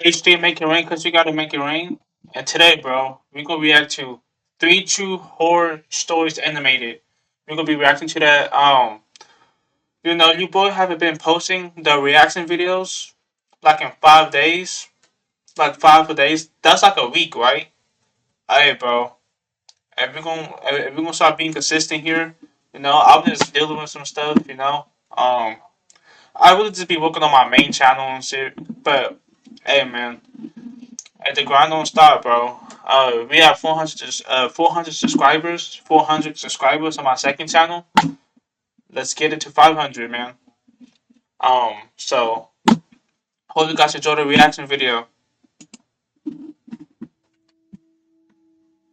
HD Make It Rain because we gotta make it rain. And today, bro, we're gonna react to three true horror stories animated. We're gonna be reacting to that. You boy haven't been posting the reaction videos like in 5 days, like 5 days. That's like a week, right? Hey, bro, if we're gonna start being consistent here, I'm just dealing with some stuff. I would just be working on my main channel and shit. But hey, man. At the grind don't stop, bro. We have 400 subscribers, 400 subscribers on my second channel. Let's get it to 500, man. So hope you guys enjoyed the reaction video.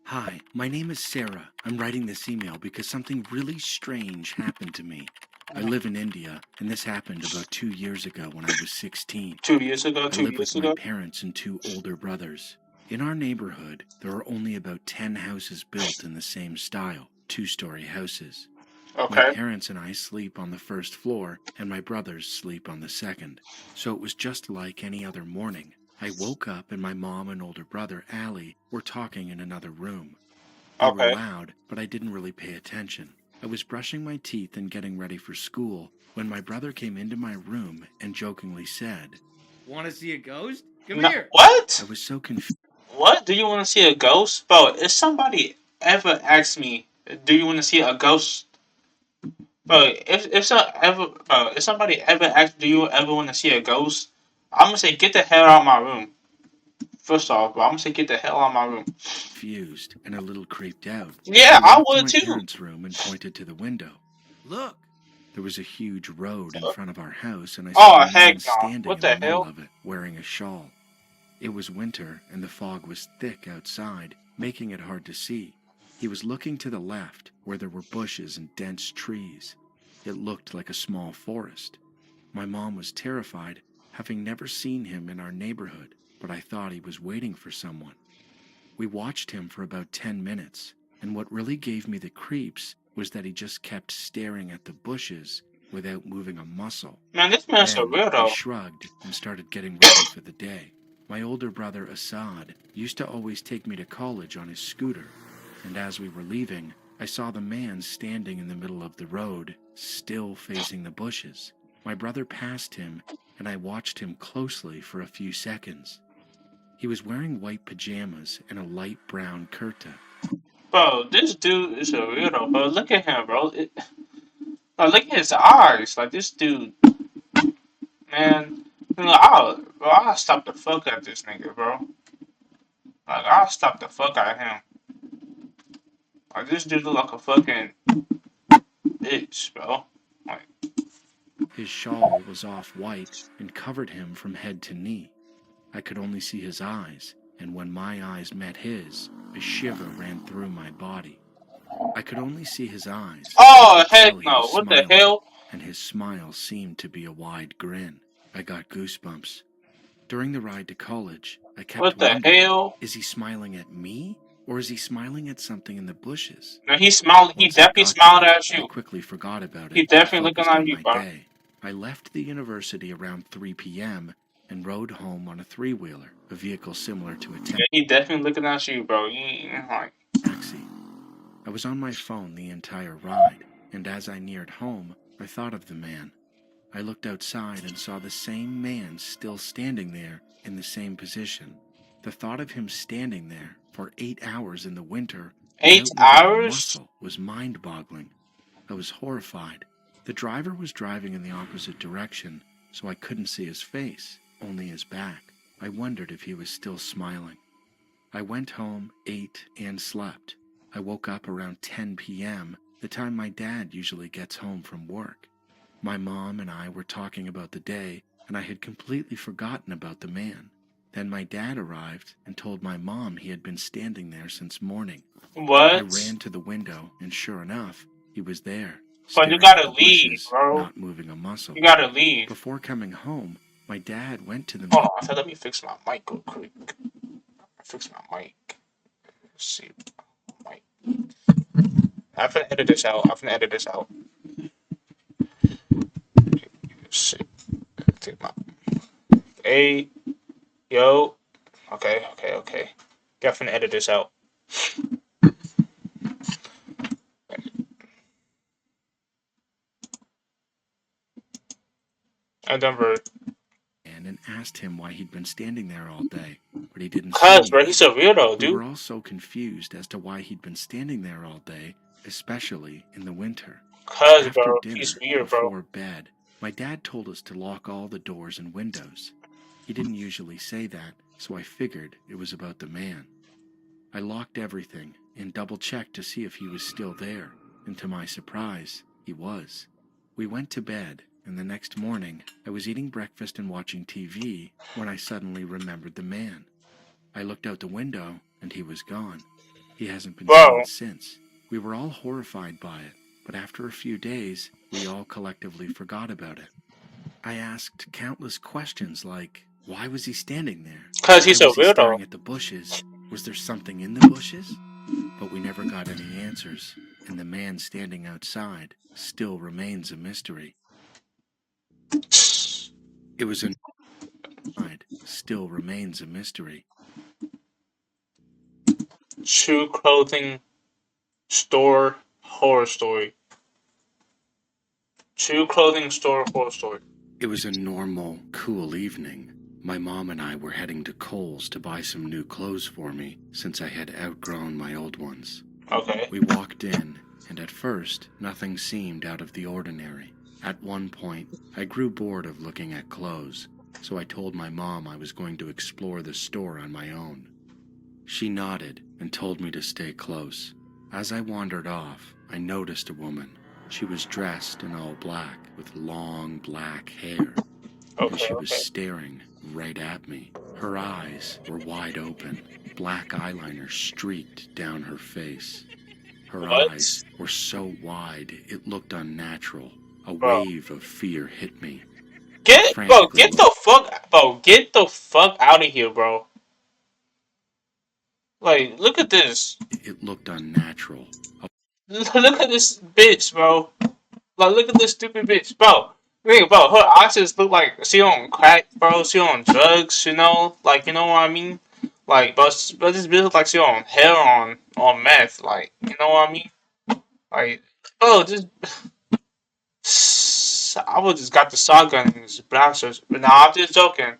Hi, my name is Sarah. I'm writing this email because something really strange happened to me. I live in India, and this happened about 2 years ago when I was 16. 2 years ago, I two live with years my ago. parents and two older brothers. In our neighborhood, there are only about 10 houses built in the same style, two-story houses. My Okay. parents and I sleep on the first floor, and my brothers sleep on the second. So it was just like any other morning. I woke up and my mom and older brother, Allie, were talking in another room. They were Okay. loud, but I didn't really pay attention. I was brushing my teeth and getting ready for school when my brother came into my room and jokingly said, Want to see a ghost? Come No, here. I what? was so confused. What? Do you want to see a ghost, bro? If somebody ever asked me, "Do you want to see a ghost?" Bro, if somebody ever asked, "Do you ever want to see a ghost?" I'm gonna say, "Get the hell out of my room." First off, bro, I'm gonna say, "Get the hell out of my room." And a little creeped out. Yeah, I I walked to would my too. parents' room and pointed to the window. Look. There was a huge road in front of our house, and I saw Oh a heck man no! standing What in the the middle hell? of it, wearing a shawl. It was winter, and the fog was thick outside, making it hard to see. He was looking to the left, where there were bushes and dense trees. It looked like a small forest. My mom was terrified, having never seen him in our neighborhood, but I thought he was waiting for someone. We watched him for about 10 minutes, and what really gave me the creeps was that he just kept staring at the bushes without moving a muscle. Man, this man's a Then he weirdo. shrugged and started getting ready for the day. My older brother Assad used to always take me to college on his scooter, and as we were leaving, I saw the man standing in the middle of the road, still facing the bushes. My brother passed him, and I watched him closely for a few seconds. He was wearing white pajamas and a light brown kurta. Bro, this dude is a weirdo, bro. Look at him, bro. Look at his eyes. Like this dude, man. I'll stop the fuck out of this nigga, bro. Like I'll stop the fuck out of him. Like this dude look like a fucking bitch, bro. Like His shawl was off-white and covered him from head to knee. I could only see his eyes, and when my eyes met his, a shiver ran through my body. I could only see his eyes, but I oh could heck tell he no! was What the smiling, hell? and his smile seemed to be a wide grin. I got goosebumps. During the ride to college, I kept What the wondering, hell? is he smiling at me, or is he smiling at something in the bushes? No, he smiled. He Once I definitely got smiled there, at I you. quickly forgot about it He and definitely looking focused at on you, my bro. day. I left the university around 3 p.m. and rode home on a three-wheeler, a vehicle similar to a Yeah, he definitely looking at you, bro. Like, taxi. I was on my phone the entire ride, and as I neared home, I thought of the man. I looked outside and saw the same man still standing there in the same position. The thought of him standing there for 8 hours in the winter eight without moving a hours. muscle was mind-boggling. I was horrified. The driver was driving in the opposite direction, so I couldn't see his face, only his back. I wondered if he was still smiling. I went home, ate, and slept. I woke up around 10 p.m., the time my dad usually gets home from work. My mom and I were talking about the day, and I had completely forgotten about the man. Then my dad arrived and told my mom he had been standing there since morning. I What? ran to the window, and sure enough, he was there, But you staring at gotta the leave, bushes, bro. not moving a muscle. You gotta leave. Before coming home, my dad went to the Hold on. I said, let me fix my mic real quick. Fix my mic. Let's see. Mic. I'm gonna edit this out. I'm gonna edit this out. Let's see. Take my A. Yo. Okay, okay, okay. Definitely edit this out. I remember. And asked him why he'd been standing there all day, but he didn't say Cuz, bro, he's anything. a weirdo, We were dude. all so confused as to why he'd been standing there all day, especially in the winter. Cuz, After bro, he's dinner, weird, bro. before bed, my dad told us to lock all the doors and windows. He didn't usually say that, so I figured it was about the man. I locked everything and double-checked to see if he was still there, and to my surprise, he was. We went to bed, and the next morning, I was eating breakfast and watching TV when I suddenly remembered the man. I looked out the window, and he was gone. He hasn't been seen Bro, since. We were all horrified by it, but after a few days, we all collectively forgot about it. I asked countless questions like, why was he standing there? cuz Why he's a was he weirdo. staring at the bushes? Was there something in the bushes? But we never got any answers, and the man standing outside still remains a mystery. It was a still remains a mystery. True clothing store horror story. True clothing store horror story. It was a normal, cool evening. My mom and I were heading to Kohl's to buy some new clothes for me since I had outgrown my old ones. Okay. We walked in, and at first, nothing seemed out of the ordinary. At one point, I grew bored of looking at clothes, so I told my mom I was going to explore the store on my own. She nodded and told me to stay close. As I wandered off, I noticed a woman. She was dressed in all black with long black hair, and Okay, she was okay. staring right at me. Her eyes were wide open. Black eyeliner streaked down her face. Her What? eyes were so wide it looked unnatural. A Bro. wave of fear hit me. Get Frantically, get the fuck out of here, bro. Like, look at this. it looked unnatural. Look at this bitch, bro. Like, look at this stupid bitch, bro. Think about her eyes just look like she on crack, bro. She on drugs, you know. Like, you know what I mean? Like, but this bitch look like she on heroin, on meth. Like, you know what I mean? Like, oh, just I would just got the shotgun and just blast her. But nah, I'm just joking.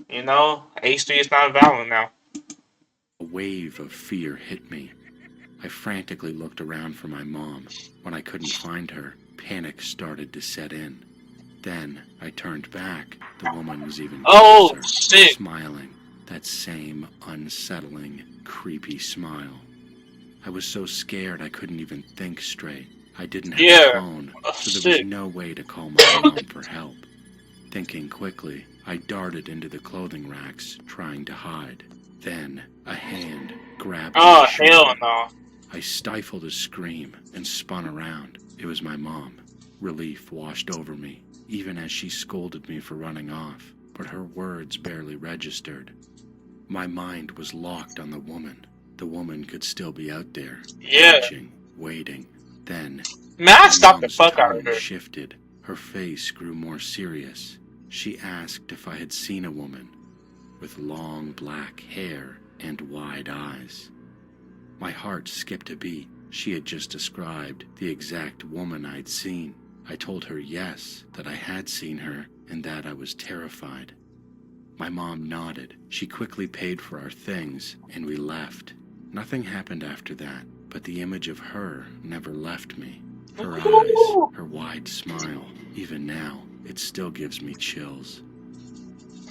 You know, H3 is not valid now. A wave of fear hit me. I frantically looked around for my mom. When I couldn't find her, panic started to set in. Then I turned back. The woman was even Oh closer, shit! smiling. That same unsettling, creepy smile. I was so scared I couldn't even think straight. I didn't have a Yeah. phone, Oh, so there was shit. no way to call my mom for help. Thinking quickly, I darted into the clothing racks, trying to hide. Then, a hand grabbed Oh my hell shoulder. no! I stifled a scream and spun around. It was my mom. Relief washed over me, even as she scolded me for running off, but her words barely registered. My mind was locked on the woman. The woman could still be out there, Yeah, watching, waiting. Then, man, I my stopped the mom's fuck out of tone her. shifted. Her face grew more serious. She asked if I had seen a woman with long black hair and wide eyes. My heart skipped a beat. She had just described the exact woman I'd seen. I told her yes, that I had seen her, and that I was terrified. My mom nodded. She quickly paid for our things, and we left. Nothing happened after that, but the image of her never left me. Her eyes, her wide smile. Even now, it still gives me chills.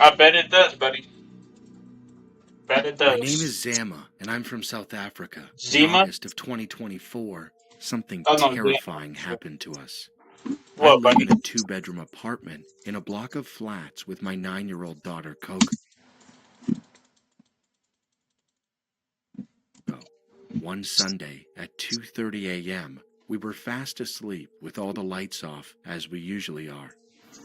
I bet it does, buddy. Bet it My name is does. Zama, and I'm from South Africa. In Zima? August of 2024, something Oh no, terrifying Zima. happened to us. I What, live buddy? in a 2-bedroom apartment in a block of flats with my 9-year-old daughter, Coco. One Sunday at 2:30 a.m., we were fast asleep with all the lights off, as we usually are.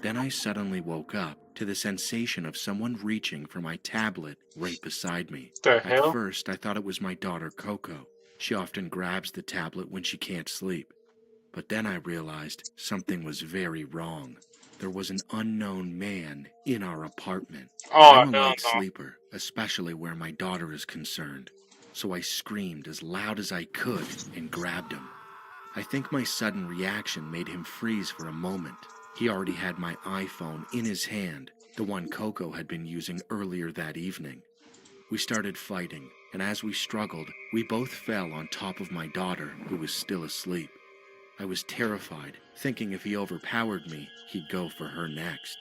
Then I suddenly woke up to the sensation of someone reaching for my tablet right beside me. The At hell? first, I thought it was my daughter, Coco. She often grabs the tablet when she can't sleep. But then I realized something was very wrong. There was an unknown man in our apartment. Oh, I'm a hell light no. sleeper, especially where my daughter is concerned, so I screamed as loud as I could and grabbed him. I think my sudden reaction made him freeze for a moment. He already had my iPhone in his hand, the one Coco had been using earlier that evening. We started fighting, and as we struggled, we both fell on top of my daughter, who was still asleep. I was terrified, thinking if he overpowered me, he'd go for her next.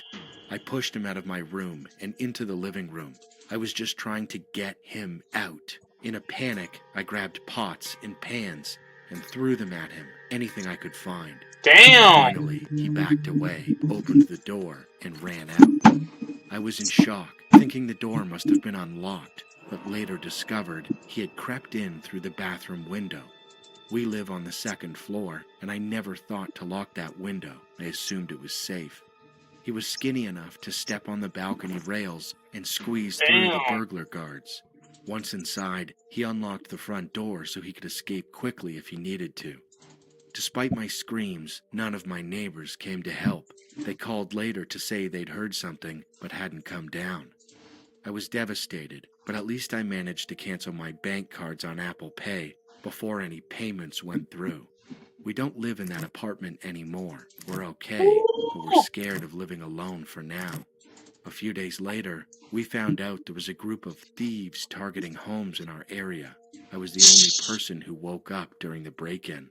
I pushed him out of my room and into the living room. I was just trying to get him out. In a panic, I grabbed pots and pans and threw them at him, anything I could find. Damn. Finally, he backed away, opened the door, and ran out. I was in shock, thinking the door must have been unlocked, but later discovered he had crept in through the bathroom window. We live on the second floor, and I never thought to lock that window. I assumed it was safe. He was skinny enough to step on the balcony rails and squeeze through the Damn. burglar guards. Once inside, he unlocked the front door so he could escape quickly if he needed to. Despite my screams, none of my neighbors came to help. They called later to say they'd heard something, but hadn't come down. I was devastated, but at least I managed to cancel my bank cards on Apple Pay before any payments went through. We don't live in that apartment anymore. We're okay, but we're scared of living alone for now. A few days later, we found out there was a group of thieves targeting homes in our area. I was the only person who woke up during the break-in.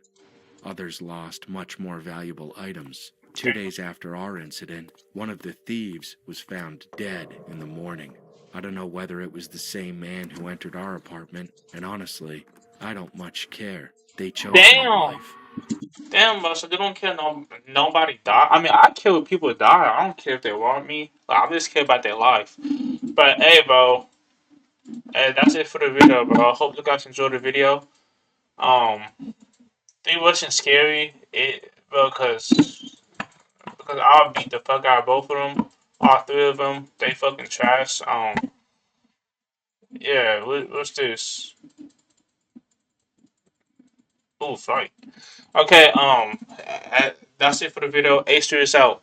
Others lost much more valuable items. 2 days after our incident, one of the thieves was found dead in the morning. I don't know whether it was the same man who entered our apartment, and honestly, I don't much care. They chose that Damn. life. Damn, bro. So they don't care nobody die. I mean, I care when people die. I don't care if they want me. I just care about their life. But hey, bro. Hey, that's it for the video, bro. I hope you guys enjoyed the video. It wasn't scary. Because I'll beat the fuck out of both of them. All three of them. They fucking trash. Yeah. What's this? Oh, fight. Okay. That's it for the video. Ace out.